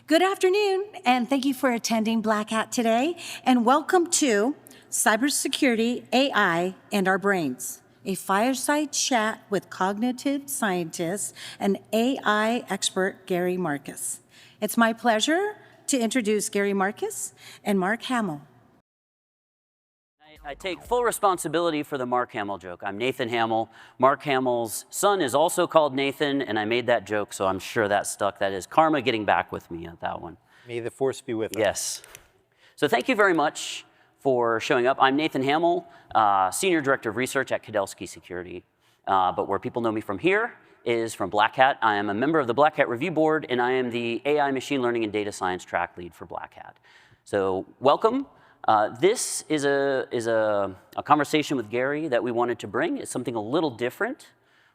Good afternoon, and thank you for attending Black Hat today, and welcome to Cybersecurity, AI, and Our Brains, a fireside chat with cognitive scientist and AI expert Gary Marcus. It's my pleasure to introduce Gary Marcus and Mark Hamiel. I take full responsibility for the Mark Hamiel joke. I'm Nathan Hamiel. Mark Hamill's son is also called Nathan, and I made that joke, so I'm sure that stuck. That is karma getting back with me at that one. May the force be with us. Yes. So thank you very much for showing up. I'm Nathan Hamiel, Senior Director of Research at Kudelski Security. But where people know me from here is from Black Hat. I am a member of the Black Hat Review Board, and I am the AI, Machine Learning, and Data Science track lead for Black Hat. So welcome. This is a conversation with Gary that we wanted to bring. It's something a little different,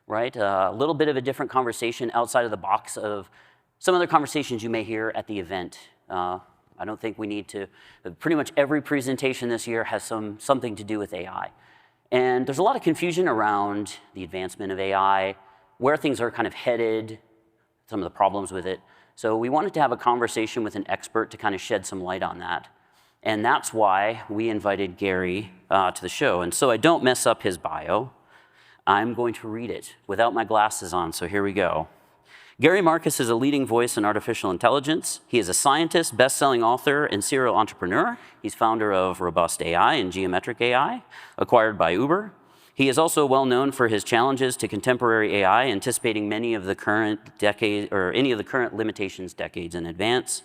right? A little bit of a different conversation outside of the box of some other conversations you may hear at the event. I don't think we need to, pretty much every presentation this year has something to do with AI. And there's a lot of confusion around the advancement of AI, where things are kind of headed, some of the problems with it. So we wanted to have a conversation with an expert to kind of shed some light on that. And that's why we invited Gary to the show. And so I don't mess up his bio, I'm going to read it without my glasses on, so here we go. Gary Marcus is a leading voice in artificial intelligence. He is a scientist, best-selling author, and serial entrepreneur. He's founder of Robust AI and Geometric AI, acquired by Uber. He is also well known for his challenges to contemporary AI, anticipating many of the current any of the current limitations decades in advance.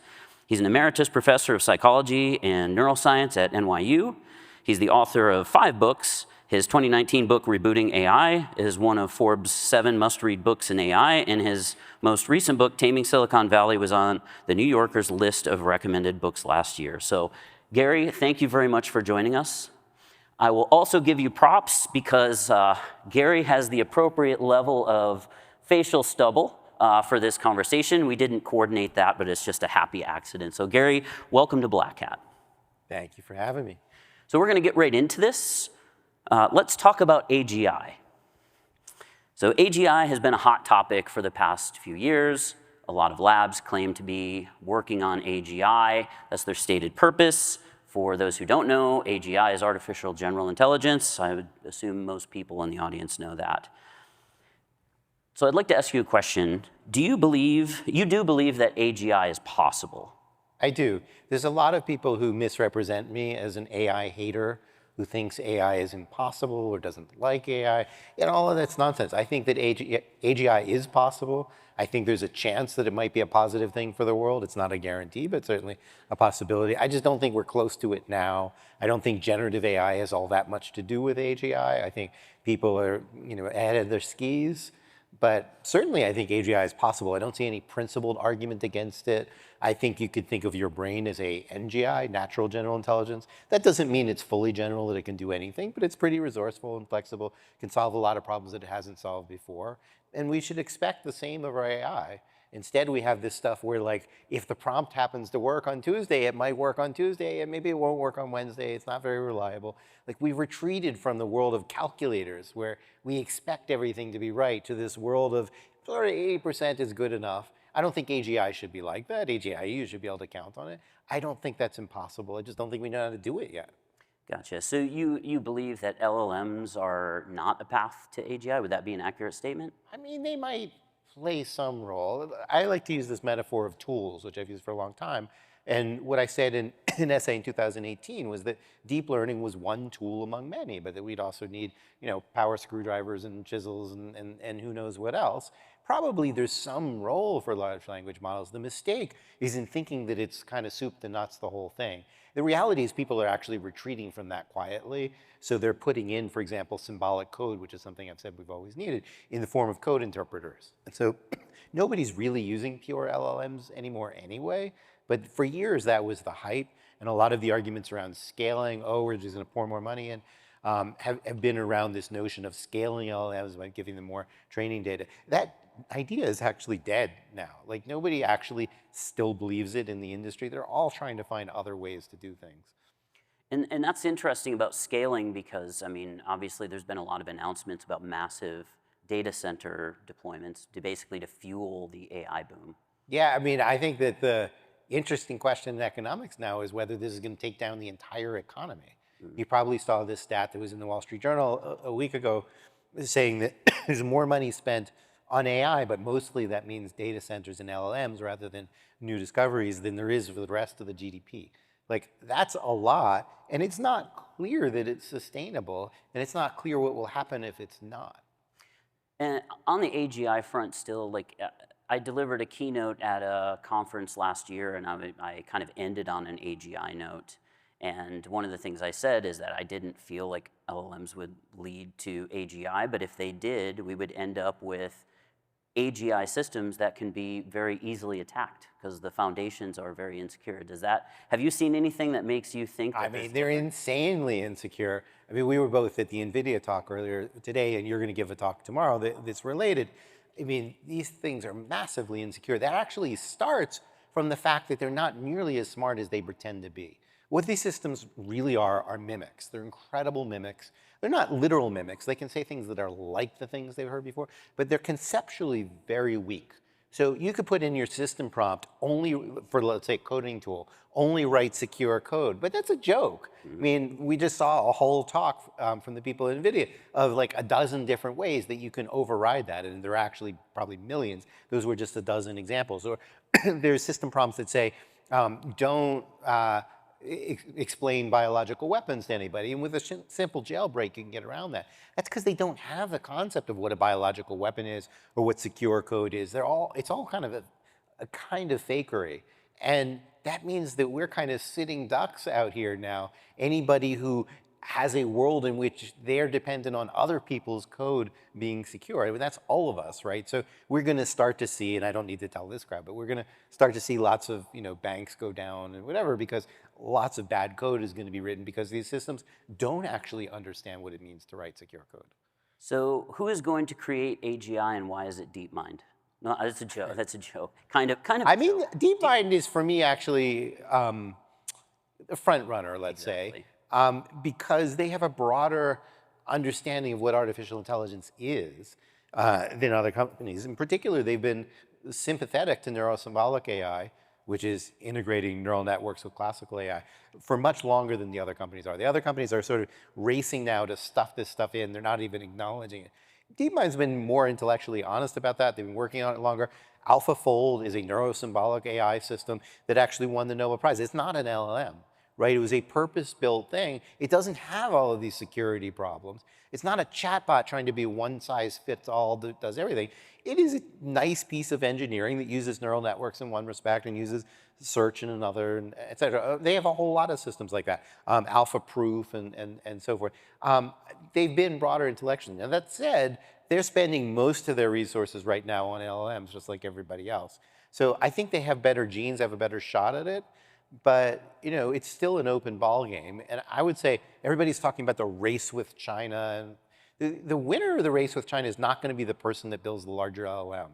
He's an emeritus professor of psychology and neuroscience at NYU. He's the author of 5 books. His 2019 book, Rebooting AI, is one of Forbes' 7 must-read books in AI, and his most recent book, Taming Silicon Valley, was on the New Yorker's list of recommended books last year. So, Gary, thank you very much for joining us. I will also give you props because Gary has the appropriate level of facial stubble for this conversation. We didn't coordinate that, but it's just a happy accident. So Gary, welcome to Black Hat. Thank you for having me. So we're going to get right into this. Let's talk about AGI. So AGI has been a hot topic for the past few years. A lot of labs claim to be working on AGI. That's their stated purpose. For those who don't know, AGI is artificial general intelligence. I would assume most people in the audience know that. So I'd like to ask you a question. Do you believe that AGI is possible? I do. There's a lot of people who misrepresent me as an AI hater, who thinks AI is impossible or doesn't like AI, and all of that's nonsense. I think that AGI is possible. I think there's a chance that it might be a positive thing for the world. It's not a guarantee, but certainly a possibility. I just don't think we're close to it now. I don't think generative AI has all that much to do with AGI. I think people are, ahead of their skis. But certainly I think AGI is possible. I don't see any principled argument against it. I think you could think of your brain as a NGI, natural general intelligence. That doesn't mean it's fully general, that it can do anything, but it's pretty resourceful and flexible, can solve a lot of problems that it hasn't solved before. And we should expect the same of our AI. Instead, we have this stuff where, like, if the prompt happens to work on Tuesday, it might work on Tuesday, and maybe it won't work on Wednesday. It's not very reliable. Like, we've retreated from the world of calculators, where we expect everything to be right, to this world of sort of 80% is good enough. I don't think AGI should be like that. AGI should be able to count on it. I don't think that's impossible. I just don't think we know how to do it yet. Gotcha. So you believe that LLMs are not a path to AGI? Would that be an accurate statement? I mean, they might play some role. I like to use this metaphor of tools, which I've used for a long time. And what I said in an essay in 2018 was that deep learning was one tool among many, but that we'd also need, power screwdrivers and chisels and who knows what else. Probably there's some role for large language models. The mistake is in thinking that it's kind of soup to nuts, the whole thing. The reality is people are actually retreating from that quietly. So they're putting in, for example, symbolic code, which is something I've said we've always needed, in the form of code interpreters. And so nobody's really using pure LLMs anymore anyway. But for years, that was the hype. And a lot of the arguments around scaling, we're just going to pour more money in, have been around this notion of scaling LLMs by giving them more training data. That idea is actually dead now. Like, nobody actually still believes it in the industry. They're all trying to find other ways to do things. And that's interesting about scaling because, I mean, obviously there's been a lot of announcements about massive data center deployments to basically to fuel the AI boom. Yeah, I mean, I think that interesting question in economics now is whether this is going to take down the entire economy. You probably saw this stat that was in the Wall Street Journal a week ago saying that there's more money spent on AI, but mostly that means data centers and LLMs rather than new discoveries than there is for the rest of the GDP. Like, that's a lot, and it's not clear that it's sustainable, and it's not clear what will happen if it's not. And on the AGI front still, like, I delivered a keynote at a conference last year, and I kind of ended on an AGI note. And one of the things I said is that I didn't feel like LLMs would lead to AGI, but if they did, we would end up with AGI systems that can be very easily attacked because the foundations are very insecure. Have you seen anything that makes you think that? I mean, they're insanely insecure. I mean, we were both at the NVIDIA talk earlier today, and you're going to give a talk tomorrow that's related. I mean, these things are massively insecure. That actually starts from the fact that they're not nearly as smart as they pretend to be. What these systems really are mimics. They're incredible mimics. They're not literal mimics. They can say things that are like the things they've heard before, but they're conceptually very weak. So you could put in your system prompt only for, let's say, coding tool, only write secure code, but that's a joke. I mean, we just saw a whole talk from the people at NVIDIA of like a dozen different ways that you can override that, and there are actually probably millions. Those were just a dozen examples. Or there's system prompts that say, don't explain biological weapons to anybody. And with a simple jailbreak, you can get around that. That's because they don't have the concept of what a biological weapon is or what secure code is. It's all kind of a kind of fakery. And that means that we're kind of sitting ducks out here now. Anybody who has a world in which they're dependent on other people's code being secure. I mean, that's all of us, right? So we're going to start to see, and I don't need to tell this crowd, but we're going to start to see lots of banks go down and whatever, because lots of bad code is going to be written because these systems don't actually understand what it means to write secure code. So who is going to create AGI and why is it DeepMind? No, that's a joke. That's a joke. Kind of. I mean, DeepMind is for me actually a front runner, let's say. Because they have a broader understanding of what artificial intelligence is than other companies. In particular, they've been sympathetic to neurosymbolic AI, which is integrating neural networks with classical AI, for much longer than the other companies are. The other companies are sort of racing now to stuff this stuff in. They're not even acknowledging it. DeepMind's been more intellectually honest about that. They've been working on it longer. AlphaFold is a neurosymbolic AI system that actually won the Nobel Prize. It's not an LLM. Right? It was a purpose-built thing. It doesn't have all of these security problems. It's not a chatbot trying to be one-size-fits-all that does everything. It is a nice piece of engineering that uses neural networks in one respect and uses search in another, and et cetera. They have a whole lot of systems like that, alpha-proof and so forth. They've been broader intellectually. Now, that said, they're spending most of their resources right now on LLMs, just like everybody else. So I think they have better genes, have a better shot at it. But it's still an open ball game, and I would say everybody's talking about the race with China, and the winner of the race with China is not going to be the person that builds the larger LLM.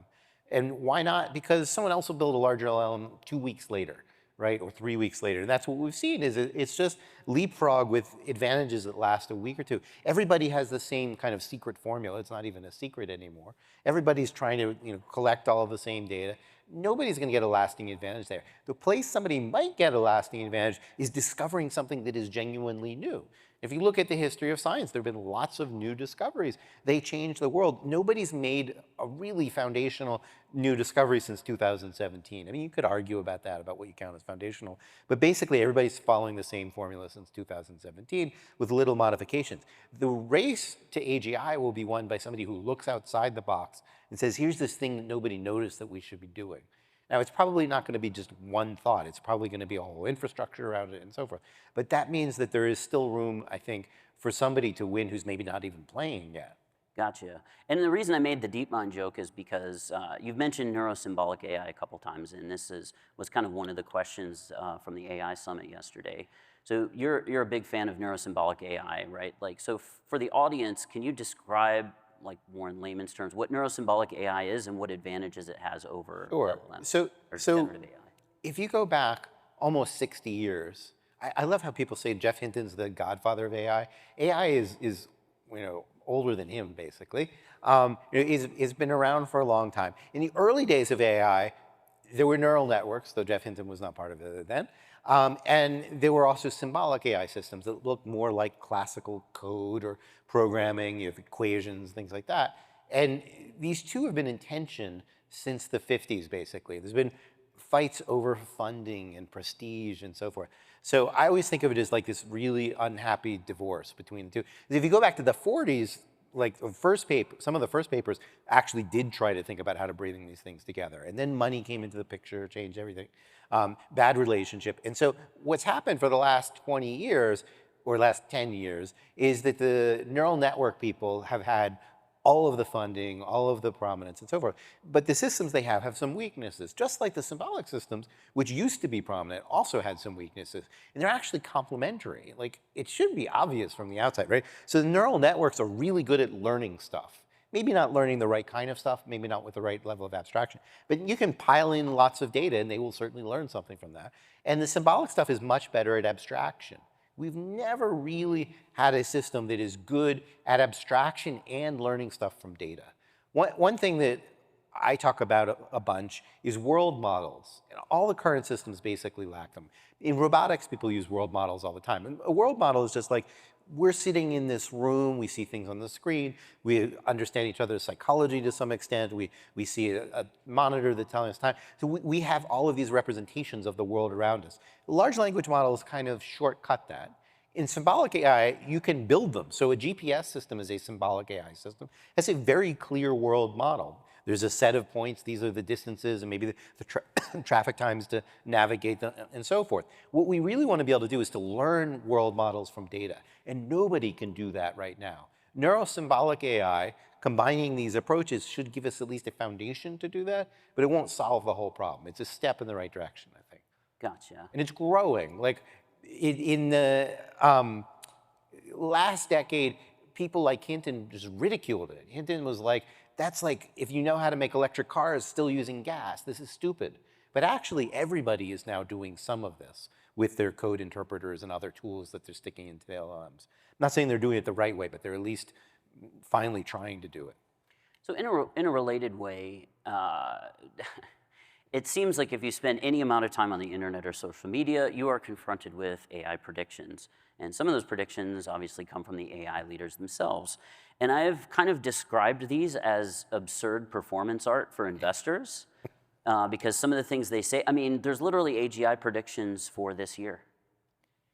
And why not? Because someone else will build a larger LLM 2 weeks later, right, or 3 weeks later. And that's what we've seen is it's just leapfrog with advantages that last a week or two. Everybody has the same kind of secret formula. It's not even a secret anymore. Everybody's trying to collect all of the same data. Nobody's going to get a lasting advantage there. The place somebody might get a lasting advantage is discovering something that is genuinely new. If you look at the history of science, there have been lots of new discoveries. They changed the world. Nobody's made a really foundational new discovery since 2017. I mean, you could argue about that, about what you count as foundational. But basically, everybody's following the same formula since 2017 with little modifications. The race to AGI will be won by somebody who looks outside the box and says, here's this thing that nobody noticed that we should be doing. Now, it's probably not going to be just one thought. It's probably going to be a whole infrastructure around it and so forth. But that means that there is still room, I think, for somebody to win who's maybe not even playing yet. Gotcha. And the reason I made the DeepMind joke is because you've mentioned neurosymbolic AI a couple times, and this was kind of one of the questions from the AI summit yesterday. So you're a big fan of neurosymbolic AI, right? Like, so for the audience, can you describe, like more in layman's terms, what neurosymbolic AI is and what advantages it has over LLM So generative AI? If you go back almost 60 years, I love how people say Jeff Hinton's the godfather of AI. AI is older than him, basically. He's been around for a long time. In the early days of AI, there were neural networks, though Jeff Hinton was not part of it then. And there were also symbolic AI systems that looked more like classical code or programming, you have equations, things like that. And these two have been in tension since the 50s, basically. There's been fights over funding and prestige and so forth. So I always think of it as like this really unhappy divorce between the two. If you go back to the 40s, like the first paper, some of the first papers actually did try to think about how to bring these things together. And then money came into the picture, changed everything. Bad relationship. And so what's happened for the last 20 years, or last 10 years, is that the neural network people have had all of the funding, all of the prominence, and so forth. But the systems they have some weaknesses, just like the symbolic systems, which used to be prominent, also had some weaknesses. And they're actually complementary. Like, it should be obvious from the outside, right? So the neural networks are really good at learning stuff. Maybe not learning the right kind of stuff, maybe not with the right level of abstraction, but you can pile in lots of data and they will certainly learn something from that. And the symbolic stuff is much better at abstraction. We've never really had a system that is good at abstraction and learning stuff from data. One thing that I talk about a bunch is world models. And all the current systems basically lack them. In robotics, people use world models all the time. And a world model is just like, we're sitting in this room, we see things on the screen, we understand each other's psychology to some extent, we see a monitor that's telling us time. So we have all of these representations of the world around us. Large language models kind of shortcut that. In symbolic AI, you can build them. So a GPS system is a symbolic AI system. It's a very clear world model. There's a set of points, these are the distances and maybe the traffic times to navigate them and so forth. What we really want to be able to do is to learn world models from data, and nobody can do that right now. Neurosymbolic AI, combining these approaches, should give us at least a foundation to do that, but it won't solve the whole problem. It's a step in the right direction, I think. Gotcha. And it's growing. Like in the last decade, people like Hinton just ridiculed it. Hinton was like, that's like, if you know how to make electric cars still using gas, this is stupid. But actually, everybody is now doing some of this with their code interpreters and other tools that they're sticking into the LLMs. I'm not saying they're doing it the right way, but they're at least finally trying to do it. So in a related way, it seems like if you spend any amount of time on the internet or social media, you are confronted with AI predictions. And some of those predictions obviously come from the AI leaders themselves. And I've kind of described these as absurd performance art for investors because some of the things they say, I mean, there's literally AGI predictions for this year.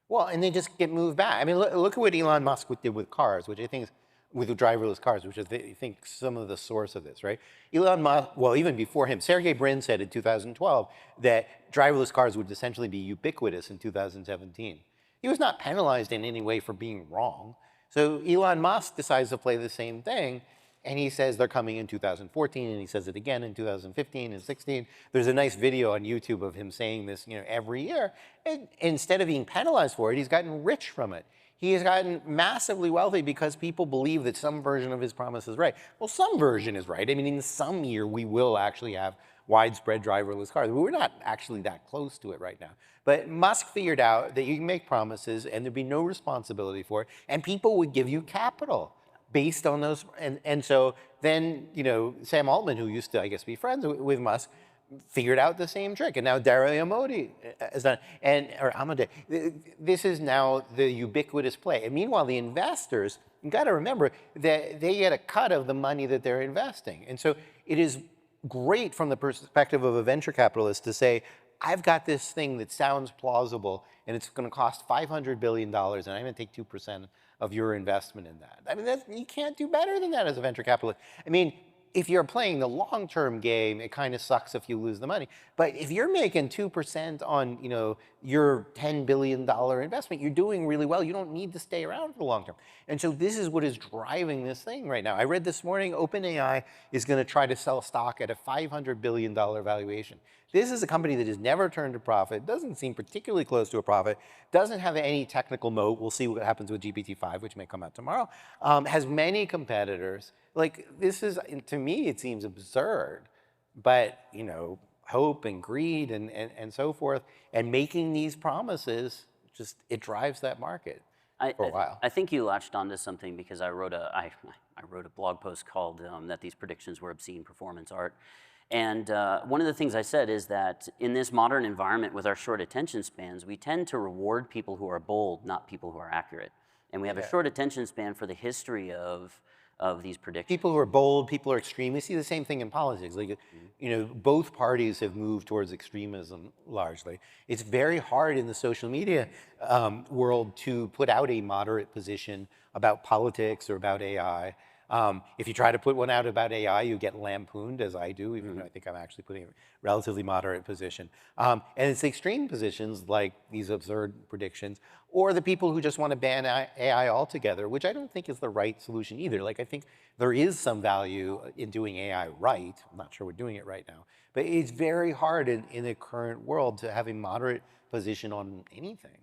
Well, and they just get moved back. I mean, look at what Elon Musk did with cars, which I think is with driverless cars, which I think some of the source of this, right? Elon Musk, well, even before him, Sergey Brin said in 2012 that driverless cars would essentially be ubiquitous in 2017. He was not penalized in any way for being wrong. So Elon Musk decides to play the same thing, and he says they're coming in 2014, and he says it again in 2015 and 16. There's a nice video on YouTube of him saying this, every year. And instead of being penalized for it, he's gotten rich from it. He has gotten massively wealthy because people believe that some version of his promise is right. Well, some version is right. I mean, in some year, we will actually have widespread driverless cars. We're not actually that close to it right now. But Musk figured out that you can make promises and there'd be no responsibility for it, and people would give you capital based on those. And so then, Sam Altman, who used to, I guess, be friends with Musk, figured out the same trick. And now Dario Modi has done, or Amade. This is now the ubiquitous play. And meanwhile, the investors, you got to remember that they get a cut of the money that they're investing. And so it is great from the perspective of a venture capitalist to say, I've got this thing that sounds plausible, and it's going to cost $500 billion, and I'm going to take 2% of your investment in that. I mean, you can't do better than that as a venture capitalist. I mean, if you're playing the long-term game, it kind of sucks if you lose the money. But if you're making 2% on, your $10 billion investment, you're doing really well. You don't need to stay around for the long term. And so this is what is driving this thing right now. I read this morning, OpenAI is going to try to sell stock at a $500 billion valuation. This is a company that has never turned a profit, doesn't seem particularly close to a profit, doesn't have any technical moat. We'll see what happens with GPT-5, which may come out tomorrow. Has many competitors. Like, this is, to me, it seems absurd. But, hope and greed and so forth, and making these promises, it drives that market for a while. I think you latched onto something because I wrote a blog post called that these predictions were obscene performance art. And one of the things I said is that in this modern environment with our short attention spans, we tend to reward people who are bold, not people who are accurate. And we have a short attention span for the history of these predictions. People who are bold, people who are extreme. We see the same thing in politics. Like, you know, both parties have moved towards extremism largely. It's very hard in the social media world to put out a moderate position about politics or about AI. If you try to put one out about AI, you get lampooned, as I do, even though I think I'm actually putting a relatively moderate position. And it's extreme positions like these absurd predictions, or the people who just want to ban AI altogether, which I don't think is the right solution either. Like, I think there is some value in doing AI right. I'm not sure we're doing it right now. But it's very hard in the current world to have a moderate position on anything.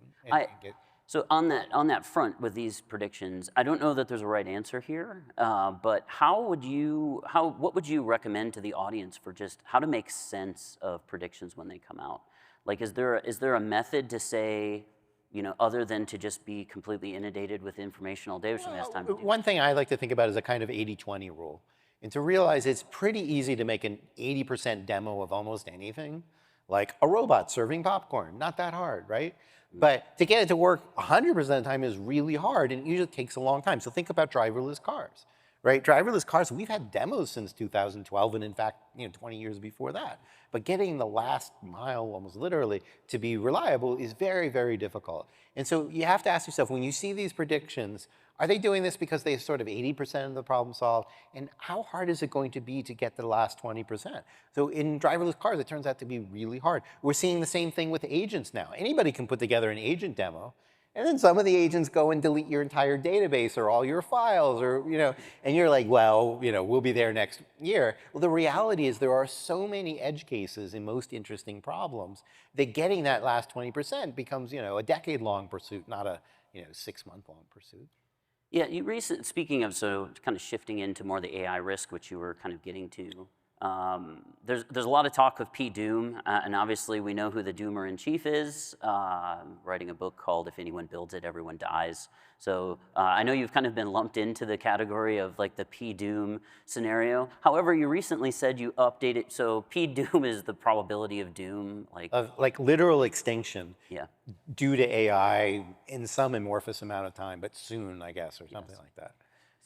So on that front with these predictions, I don't know that there's a right answer here, but what would you recommend to the audience for just how to make sense of predictions when they come out? Like, is there a method to say, you know, other than to just be completely inundated with information all day, which somebody has time to do? One thing I like to think about is a kind of 80-20 rule, and to realize it's pretty easy to make an 80% demo of almost anything, like a robot serving popcorn. Not that hard, right? But to get it to work 100% of the time is really hard, and it usually takes a long time. So think about driverless cars, right? Driverless cars, we've had demos since 2012, and in fact, 20 years before that. But getting the last mile, almost literally, to be reliable is very, very difficult. And so you have to ask yourself, when you see these predictions, are they doing this because they sort of 80% of the problem solved? And how hard is it going to be to get the last 20%? So in driverless cars, it turns out to be really hard. We're seeing the same thing with agents now. Anybody can put together an agent demo, and then some of the agents go and delete your entire database or all your files, or, and you're like, well, we'll be there next year. Well, the reality is there are so many edge cases in most interesting problems that getting that last 20% becomes, a decade-long pursuit, not a, 6-month-long pursuit. Yeah, speaking of, so kind of shifting into more the AI risk, which you were kind of getting to, there's a lot of talk of P-Doom, and obviously we know who the doomer in chief is, writing a book called If Anyone Builds It, Everyone Dies. So I know you've kind of been lumped into the category of like the P-Doom scenario. However, you recently said you updated, so P-Doom is the probability of doom. Like literal extinction. Yeah. Due to AI in some amorphous amount of time, but soon, I guess, or something like that.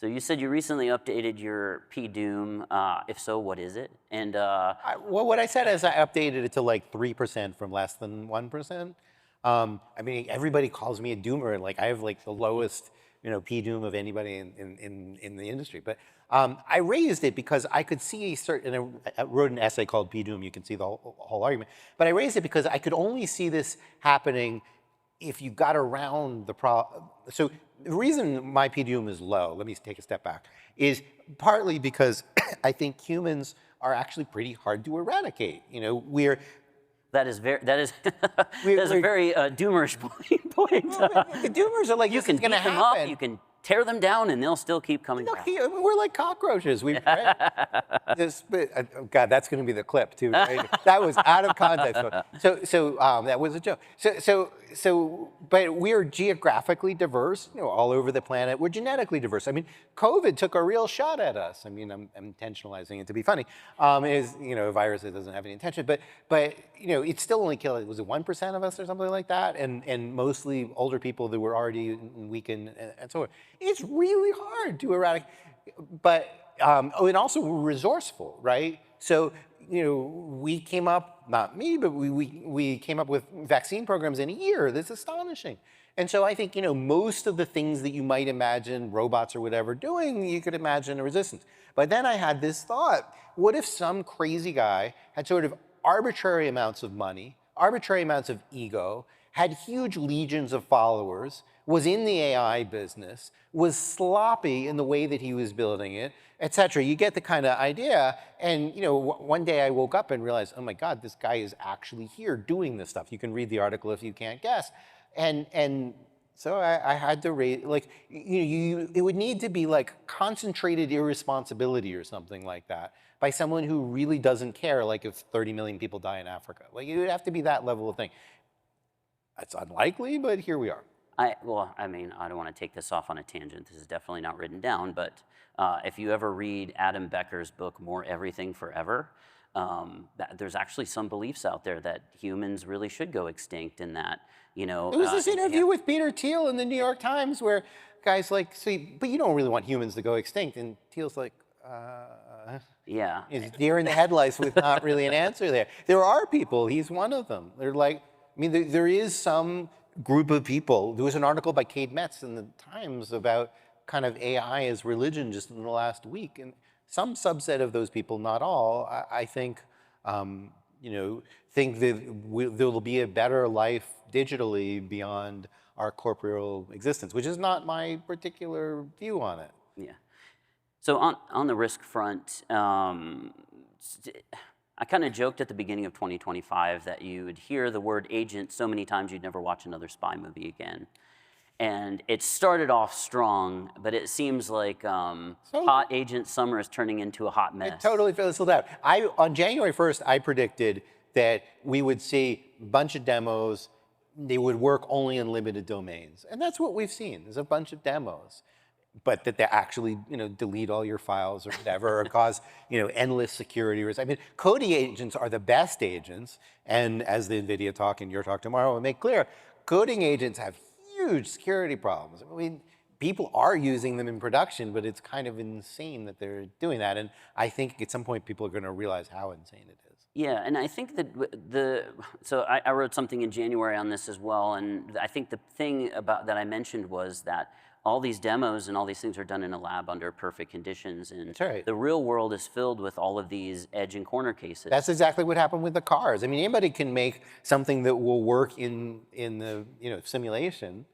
So you said you recently updated your P-Doom. If so, what is it? And well, what I said is I updated it to like 3% from less than 1%. I mean, everybody calls me a doomer, and like I have like the lowest, P-Doom of anybody in the industry. But I raised it because I could see I wrote an essay called P-Doom. You can see the whole argument. But I raised it because I could only see this happening if you got around the problem. So the reason my P-Doom is low, let me take a step back, is partly because I think humans are actually pretty hard to eradicate. that is a very doomerish point. Well, the doomers are like, you can beat them up, you can tear them down, and they'll still keep coming back. We're like cockroaches. Right? God, that's going to be the clip too. Right? That was out of context. So that was a joke. But we're geographically diverse, all over the planet. We're genetically diverse. I mean, COVID took a real shot at us. I mean, I'm intentionalizing it to be funny. A virus that doesn't have any intention, but it still only killed, was it 1% of us or something like that? And mostly older people that were already weakened and so on. It's really hard to eradicate, but and also we're resourceful, right? So we came up, not me, but we came up with vaccine programs in a year. That's astonishing. And so I think most of the things that you might imagine robots or whatever doing, you could imagine a resistance. But then I had this thought: what if some crazy guy had sort of arbitrary amounts of money, arbitrary amounts of ego, had huge legions of followers, was in the AI business, was sloppy in the way that he was building it, et cetera. You get the kind of idea. And one day I woke up and realized, oh my God, this guy is actually here doing this stuff. You can read the article if you can't guess. And so I had to raise, like, it would need to be like concentrated irresponsibility or something like that by someone who really doesn't care, like if 30 million people die in Africa. Like, it would have to be that level of thing. It's unlikely, but here we are. I don't want to take this off on a tangent. This is definitely not written down, but if you ever read Adam Becker's book, More Everything Forever, that there's actually some beliefs out there that humans really should go extinct, and that There was this interview with Peter Thiel in the New York Times where guys like, see, but you don't really want humans to go extinct. And Thiel's like, yeah, is deer in the headlights with not really an answer there. There are people, he's one of them. They're like, I mean, there is some group of people. There was an article by Kate Metz in the Times about kind of AI as religion just in the last week. And some subset of those people, not all, I think, think that there will be a better life digitally beyond our corporeal existence, which is not my particular view on it. yeah. So on the risk front, I kind of joked at the beginning of 2025 that you would hear the word agent so many times you'd never watch another spy movie again. And it started off strong, but it seems like hot agent summer is turning into a hot mess. It totally fizzled out. On January 1st, I predicted that we would see a bunch of demos. They would work only in limited domains. And that's what we've seen. There's a bunch of demos. But that they actually, delete all your files or whatever, or cause, endless security risks. I mean, coding agents are the best agents. And as the NVIDIA talk and your talk tomorrow will make clear, coding agents have huge security problems. I mean, people are using them in production, but it's kind of insane that they're doing that. And I think at some point people are going to realize how insane it is. Yeah, and I think that so I wrote something in January on this as well, and I think the thing about that I mentioned was that all these demos and all these things are done in a lab under perfect conditions, and That's right. the real world is filled with all of these edge and corner cases. That's exactly what happened with the cars. I mean, anybody can make something that will work in the simulation.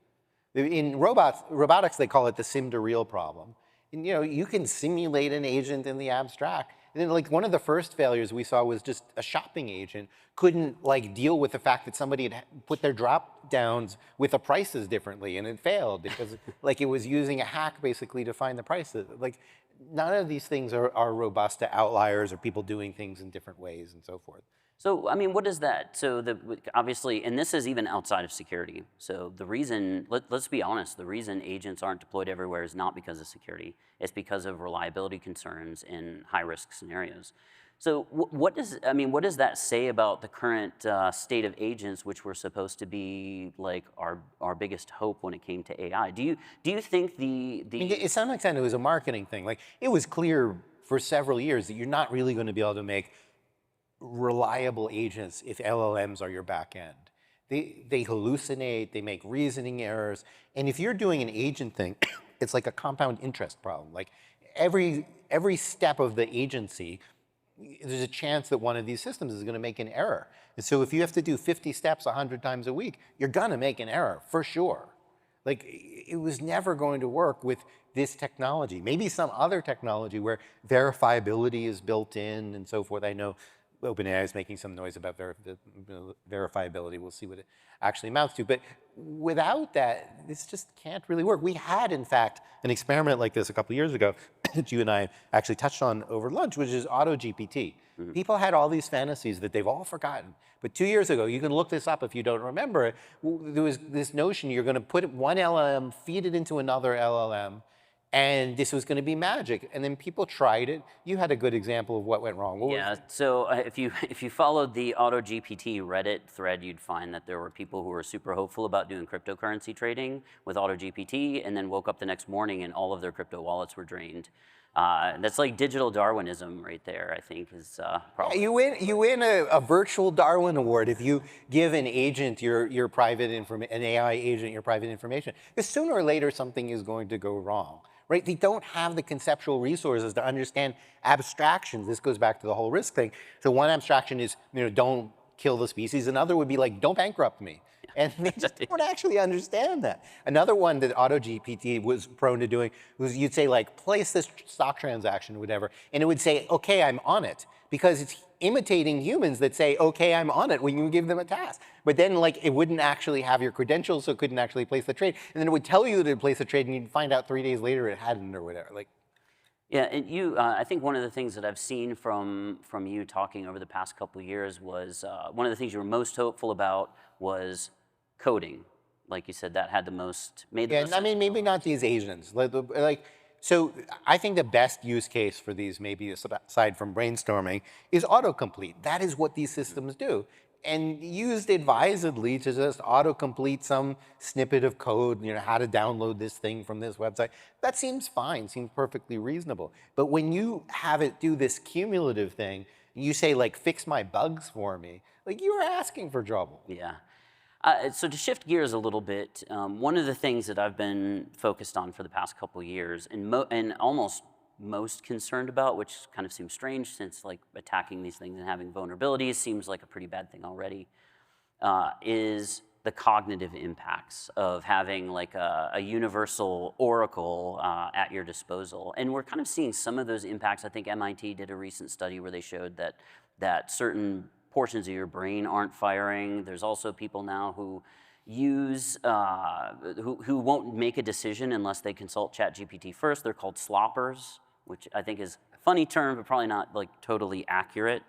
In robotics, they call it the sim to real problem. And you can simulate an agent in the abstract. And then, like, one of the first failures we saw was just a shopping agent couldn't deal with the fact that somebody had put their drop downs with the prices differently, and it failed because it was using a hack basically to find the prices. Like, none of these things are robust to outliers or people doing things in different ways and so forth. So, I mean, what is that? So, obviously, and this is even outside of security. So, the reason, let's be honest, the reason agents aren't deployed everywhere is not because of security. It's because of reliability concerns in high-risk scenarios. So, what does that say about the current state of agents, which were supposed to be like our biggest hope when it came to AI? Do you think I mean, to some extent, it was a marketing thing. Like, it was clear for several years that you're not really going to be able to make reliable agents if LLMs are your back end. They hallucinate, they make reasoning errors, and if you're doing an agent thing, it's like a compound interest problem. Like, every step of the agency, there's a chance that one of these systems is going to make an error. And so if you have to do 50 steps 100 times a week, you're going to make an error for sure. Like, it was never going to work with this technology. Maybe some other technology where verifiability is built in and so forth. I know OpenAI is making some noise about verifiability. We'll see what it actually amounts to. But without that, this just can't really work. We had, in fact, an experiment like this a couple of years ago that you and I actually touched on over lunch, which is AutoGPT. Mm-hmm. People had all these fantasies that they've all forgotten. But 2 years ago, you can look this up if you don't remember it, there was this notion you're going to put one LLM, feed it into another LLM, and this was going to be magic. And then people tried it. You had a good example of what went wrong. So if you followed the AutoGPT Reddit thread, you'd find that there were people who were super hopeful about doing cryptocurrency trading with AutoGPT, and then woke up the next morning and all of their crypto wallets were drained. That's like digital Darwinism right there, I think, is probably. You win a virtual Darwin Award if you give an agent your private an AI agent your private information. Because sooner or later something is going to go wrong. Right? They don't have the conceptual resources to understand abstractions. This goes back to the whole risk thing. So one abstraction is, don't kill the species. Another would be like, don't bankrupt me. And they just don't actually understand that. Another one that AutoGPT was prone to doing was you'd say, like, place this stock transaction or whatever, and it would say, okay, I'm on it. Because it's imitating humans that say, okay, I'm on it when you give them a task. But then, like, it wouldn't actually have your credentials, so it couldn't actually place the trade. And then it would tell you that it placed the trade, and you'd find out 3 days later it hadn't or whatever. Like, yeah, and I think one of the things that I've seen from you talking over the past couple of years was one of the things you were most hopeful about was coding. Like you said, that had the most, made the most I mean, maybe not these agents. So I think the best use case for these, maybe aside from brainstorming, is autocomplete. That is what these systems do. And used advisedly to just autocomplete some snippet of code, how to download this thing from this website, that seems fine, seems perfectly reasonable. But when you have it do this cumulative thing, you say like, fix my bugs for me, like you're asking for trouble. Yeah. So to shift gears a little bit, one of the things that I've been focused on for the past couple of years, and almost most concerned about, which kind of seems strange since like attacking these things and having vulnerabilities seems like a pretty bad thing already, is the cognitive impacts of having like a universal oracle at your disposal. And we're kind of seeing some of those impacts. I think MIT did a recent study where they showed that certain portions of your brain aren't firing. There's also people now who use, who won't make a decision unless they consult ChatGPT first. They're called sloppers, which I think is a funny term, but probably not like totally accurate.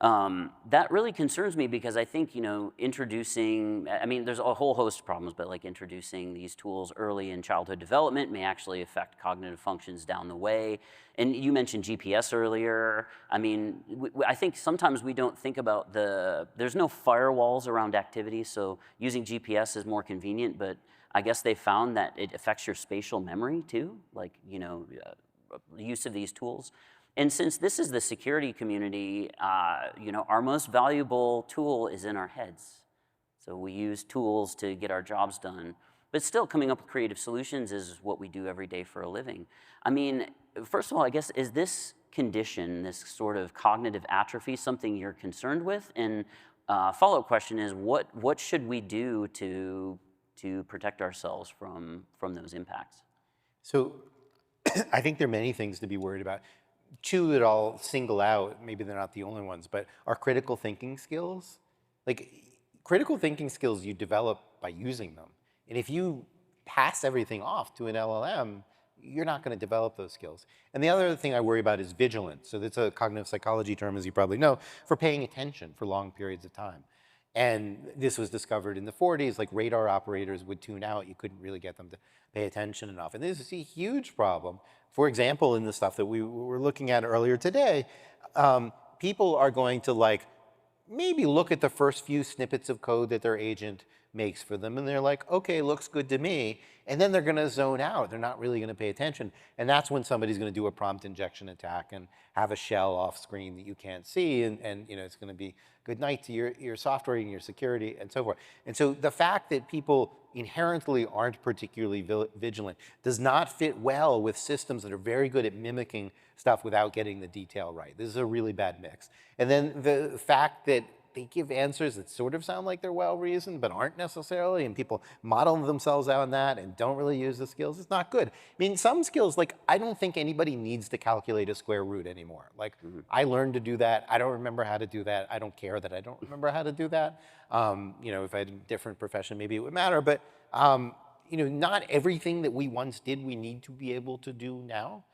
That really concerns me because I think, introducing, I mean, there's a whole host of problems, but like introducing these tools early in childhood development may actually affect cognitive functions down the way. And you mentioned GPS earlier. I mean, I think sometimes we don't think about there's no firewalls around activities, so using GPS is more convenient, but I guess they found that it affects your spatial memory too, like, use of these tools. And since this is the security community, our most valuable tool is in our heads. So we use tools to get our jobs done. But still, coming up with creative solutions is what we do every day for a living. I mean, first of all, I guess, is this condition, this sort of cognitive atrophy, something you're concerned with? And follow-up question is, what should we do to protect ourselves from those impacts? So I think there are many things to be worried about. Two that I'll single out, maybe they're not the only ones, but are critical thinking skills. Like, critical thinking skills you develop by using them. And if you pass everything off to an LLM, you're not going to develop those skills. And the other thing I worry about is vigilance. So that's a cognitive psychology term, as you probably know, for paying attention for long periods of time. And this was discovered in the 40s, like radar operators would tune out. You couldn't really get them to pay attention enough. And this is a huge problem. For example, in the stuff that we were looking at earlier today, people are going to maybe look at the first few snippets of code that their agent makes for them, and they're like, okay, looks good to me. And then they're going to zone out. They're not really going to pay attention. And that's when somebody's going to do a prompt injection attack and have a shell off screen that you can't see. And it's going to be good night to your software and your security and so forth. And so the fact that people inherently aren't particularly vigilant does not fit well with systems that are very good at mimicking stuff without getting the detail right. This is a really bad mix. And then the fact that they give answers that sort of sound like they're well-reasoned, but aren't necessarily, and people model themselves out on that and don't really use the skills, it's not good. I mean, some skills, I don't think anybody needs to calculate a square root anymore. I learned to do that. I don't remember how to do that. I don't care that I don't remember how to do that. If I had a different profession, maybe it would matter, but not everything that we once did, we need to be able to do now.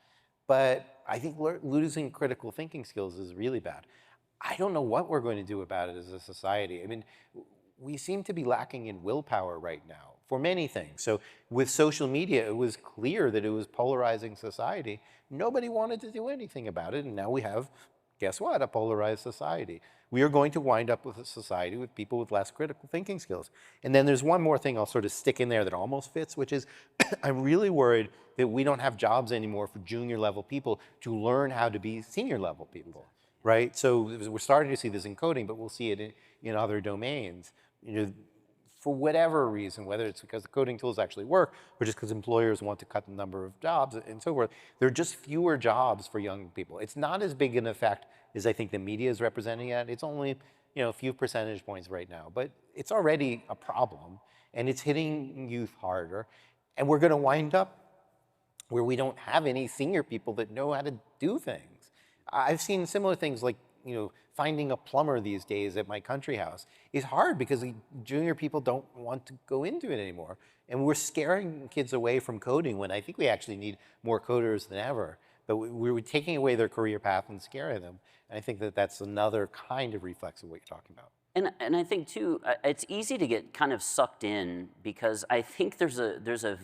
But I think losing critical thinking skills is really bad. I don't know what we're going to do about it as a society. I mean, we seem to be lacking in willpower right now for many things. So with social media, it was clear that it was polarizing society. Nobody wanted to do anything about it, and now we have, guess what, a polarized society. We are going to wind up with a society with people with less critical thinking skills. And then there's one more thing I'll sort of stick in there that almost fits, which is I'm really worried that we don't have jobs anymore for junior level people to learn how to be senior level people. Right? So we're starting to see this in coding, but we'll see it in other domains. For whatever reason, whether it's because the coding tools actually work, or just because employers want to cut the number of jobs and so forth, there are just fewer jobs for young people. It's not as big an effect as I think the media is representing it. It's only a few percentage points right now, but it's already a problem, and it's hitting youth harder. And we're going to wind up where we don't have any senior people that know how to do things. I've seen similar things like, finding a plumber these days at my country house is hard because junior people don't want to go into it anymore. And we're scaring kids away from coding when I think we actually need more coders than ever. But we're taking away their career path and scaring them. And I think that that's another kind of reflex of what you're talking about. And I think too, it's easy to get kind of sucked in because I think there's a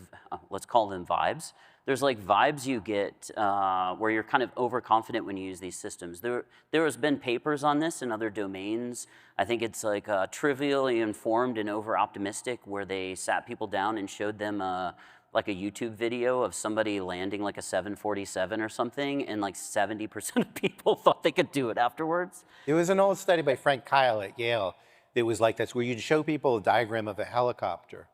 let's call them vibes, there's like vibes you get where you're kind of overconfident when you use these systems. There has been papers on this in other domains. I think it's like trivially informed and over-optimistic, where they sat people down and showed them like a YouTube video of somebody landing like a 747 or something, and like 70% of people thought they could do it afterwards. There was an old study by Frank Kyle at Yale that was like this, where you'd show people a diagram of a helicopter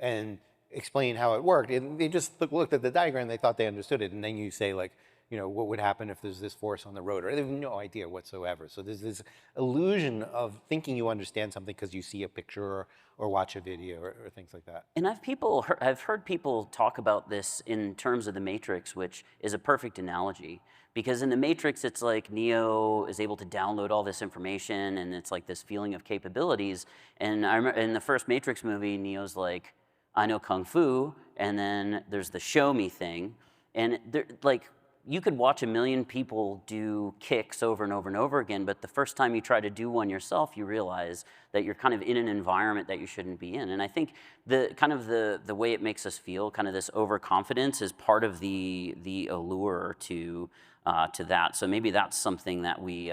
and explain how it worked. And they just looked at the diagram, they thought they understood it. And then you say, like, you know, what would happen if there's this force on the rotor? They have no idea whatsoever. So there's this illusion of thinking you understand something because you see a picture or watch a video or things like that. And I've heard people talk about this in terms of the Matrix, which is a perfect analogy. Because in the Matrix, it's like Neo is able to download all this information, and it's like this feeling of capabilities. And I remember in the first Matrix movie, Neo's like, I know Kung Fu, and then there's the show me thing. And like, you could watch 1 million people do kicks over and over and over again, but the first time you try to do one yourself, you realize that you're kind of in an environment that you shouldn't be in. And I think the way it makes us feel, kind of this overconfidence, is part of the allure to that. So maybe that's something that we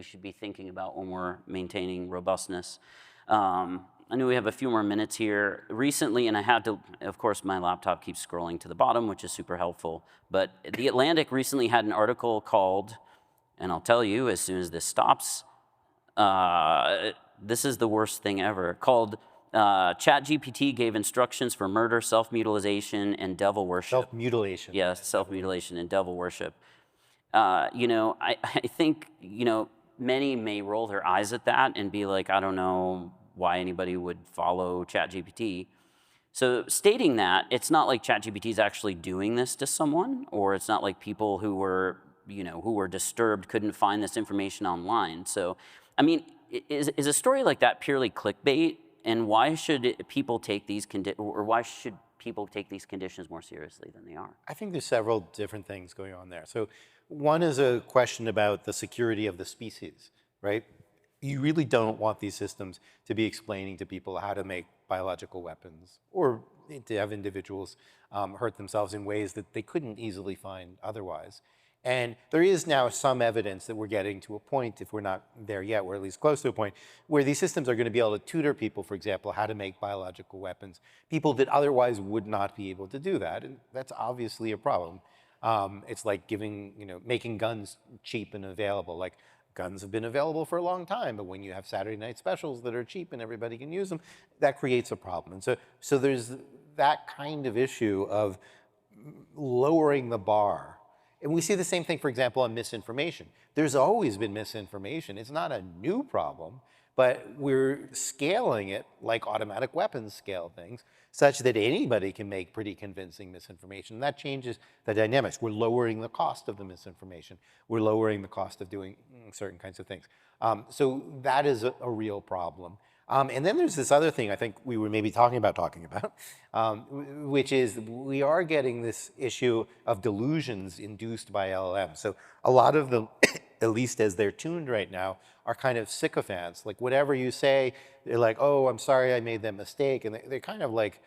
should be thinking about when we're maintaining robustness. I know we have a few more minutes here. Recently, and I had to, of course, my laptop keeps scrolling to the bottom, which is super helpful, but The Atlantic recently had an article called, and I'll tell you as soon as this stops, this is the worst thing ever, called ChatGPT gave instructions for murder, self-mutilation, and devil worship. Self-mutilation. Yeah, self-mutilation and devil worship. You know, I think, you know, many may roll their eyes at that and be like, I don't know why anybody would follow ChatGPT. So stating that, it's not like ChatGPT is actually doing this to someone, or it's not like people who were, you know, who were disturbed couldn't find this information online. So, I mean, is a story like that purely clickbait? And why should people take these why should people take these conditions more seriously than they are? I think there's several different things going on there. So one is a question about the security of the species, right? You really don't want these systems to be explaining to people how to make biological weapons, or to have individuals hurt themselves in ways that they couldn't easily find otherwise. And there is now some evidence that we're getting to a point, if we're not there yet, we're at least close to a point, where these systems are going to be able to tutor people, for example, how to make biological weapons, people that otherwise would not be able to do that. And that's obviously a problem. It's like making guns cheap and available. Like, guns have been available for a long time, but when you have Saturday night specials that are cheap and everybody can use them, that creates a problem. And so there's that kind of issue of lowering the bar. And we see the same thing, for example, on misinformation. There's always been misinformation. It's not a new problem, but we're scaling it like automatic weapons scale things, such that anybody can make pretty convincing misinformation. And that changes the dynamics. We're lowering the cost of the misinformation. We're lowering the cost of doing certain kinds of things. So that is a real problem. And then there's this other thing I think we were maybe talking about, which is we are getting this issue of delusions induced by LLM. So a lot of them, at least as they're tuned right now, are kind of sycophants. Like, whatever you say, they're like, oh, I'm sorry I made that mistake. And they're kind of like,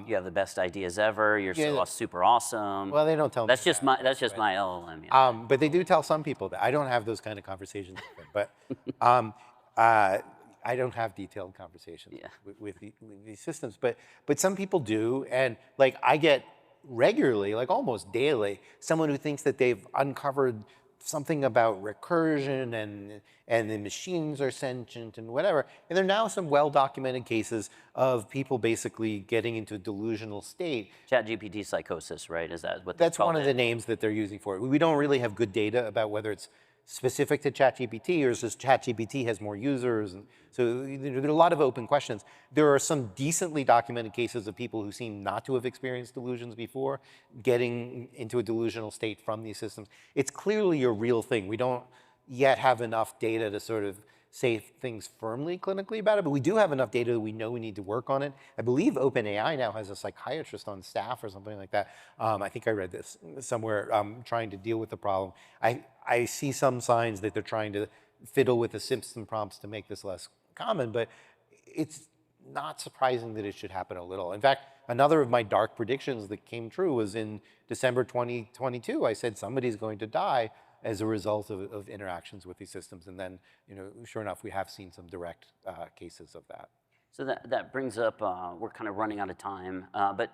you have the best ideas ever. You're so super awesome. Well, they don't tell me that's just my LLM. Yeah. But they do tell some people that. I don't have those kind of conversations with them, but I don't have detailed conversations with these systems. But some people do, and like, I get regularly, like almost daily, someone who thinks that they've uncovered something about recursion and the machines are sentient and whatever. And there are now some well-documented cases of people basically getting into a delusional state. ChatGPT psychosis, right? Is that what that's one of the names that they're using for it? We don't really have good data about whether it's specific to ChatGPT, or is this ChatGPT has more users? And so there are a lot of open questions. There are some decently documented cases of people who seem not to have experienced delusions before, getting into a delusional state from these systems. It's clearly a real thing. We don't yet have enough data to sort of say things firmly clinically about it, but we do have enough data that we know we need to work on it. I believe OpenAI now has a psychiatrist on staff or something like that. I think I read this somewhere, trying to deal with the problem. I see some signs that they're trying to fiddle with the Simpson prompts to make this less common, but it's not surprising that it should happen a little. In fact, another of my dark predictions that came true was in December 2022. I said somebody's going to die as a result of interactions with these systems. And then, sure enough, we have seen some direct cases of that. So that brings up, we're kind of running out of time, but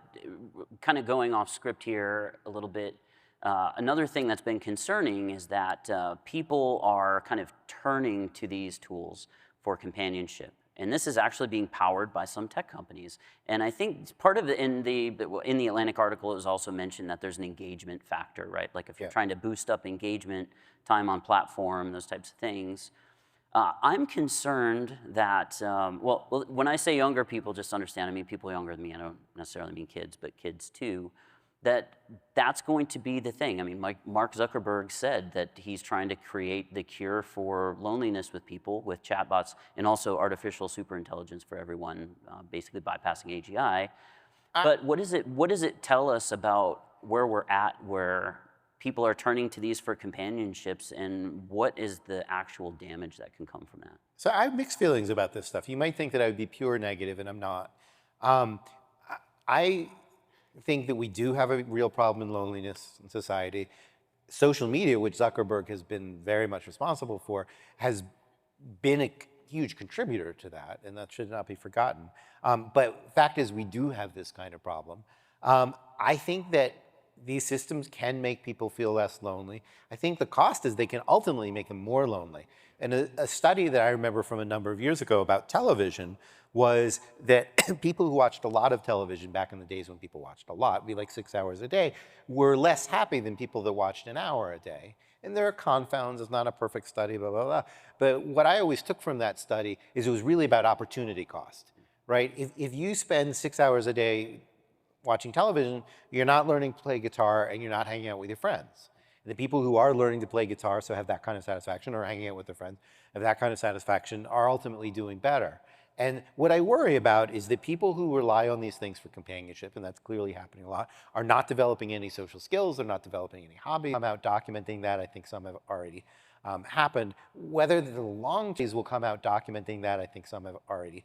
kind of going off script here a little bit. Another thing that's been concerning is that people are kind of turning to these tools for companionship. And this is actually being powered by some tech companies. And I think part of it in the Atlantic article, it was also mentioned that there's an engagement factor, right? Like if you're trying to boost up engagement, time on platform, those types of things. I'm concerned that, well, when I say younger people, just understand, I mean people younger than me. I don't necessarily mean kids, but kids too. That's going to be the thing. I mean, Mark Zuckerberg said that he's trying to create the cure for loneliness with people with chatbots and also artificial superintelligence for everyone, basically bypassing AGI. But what does it tell us about where we're at, where people are turning to these for companionships, and what is the actual damage that can come from that? So I have mixed feelings about this stuff. You might think that I would be pure negative, and I'm not. I think that we do have a real problem in loneliness in society. Social media, which Zuckerberg has been very much responsible for, has been a huge contributor to that, and that should not be forgotten. But fact is, we do have this kind of problem. I think that these systems can make people feel less lonely. I think the cost is they can ultimately make them more lonely. And a study that I remember from a number of years ago about television was that people who watched a lot of television back in the days when people watched a lot, be like 6 hours a day, were less happy than people that watched an hour a day. And there are confounds, it's not a perfect study, blah, blah, blah. But what I always took from that study is it was really about opportunity cost, right? If you spend 6 hours a day watching television, you're not learning to play guitar and you're not hanging out with your friends. And the people who are learning to play guitar, so have that kind of satisfaction, or hanging out with their friends, have that kind of satisfaction, are ultimately doing better. And what I worry about is that people who rely on these things for companionship, and that's clearly happening a lot, are not developing any social skills, they're not developing any hobbies. I'm out documenting that. I think some have already happened. Whether the long term will come out documenting that, I think some have already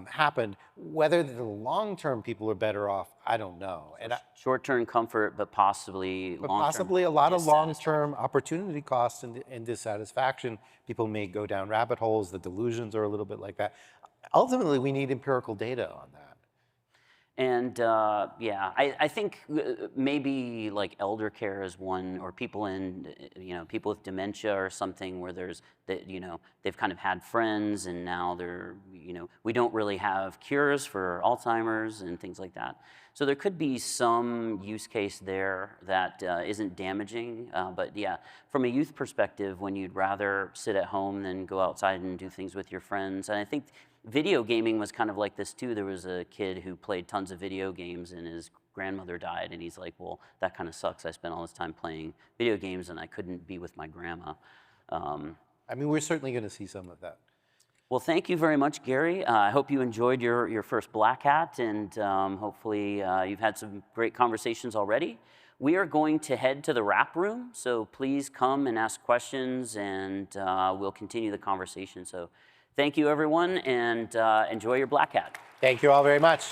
happened. Whether the long-term people are better off, I don't know. So short-term comfort, but possibly long-term possibly a lot of long-term opportunity costs and dissatisfaction. People may go down rabbit holes. The delusions are a little bit like that. Ultimately, we need empirical data on that. And yeah, I think maybe like elder care is one, or people people with dementia or something, where they've kind of had friends and now we don't really have cures for Alzheimer's and things like that. So there could be some use case there that isn't damaging. But yeah, from a youth perspective, when you'd rather sit at home than go outside and do things with your friends, and I think video gaming was kind of like this too. There was a kid who played tons of video games and his grandmother died, and he's like, well, that kind of sucks. I spent all this time playing video games and I couldn't be with my grandma. I mean, we're certainly going to see some of that. Well, thank you very much, Gary. I hope you enjoyed your first Black Hat, and hopefully you've had some great conversations already. We are going to head to the wrap room, so please come and ask questions, and we'll continue the conversation. So thank you, everyone, and enjoy your Black Hat. Thank you all very much.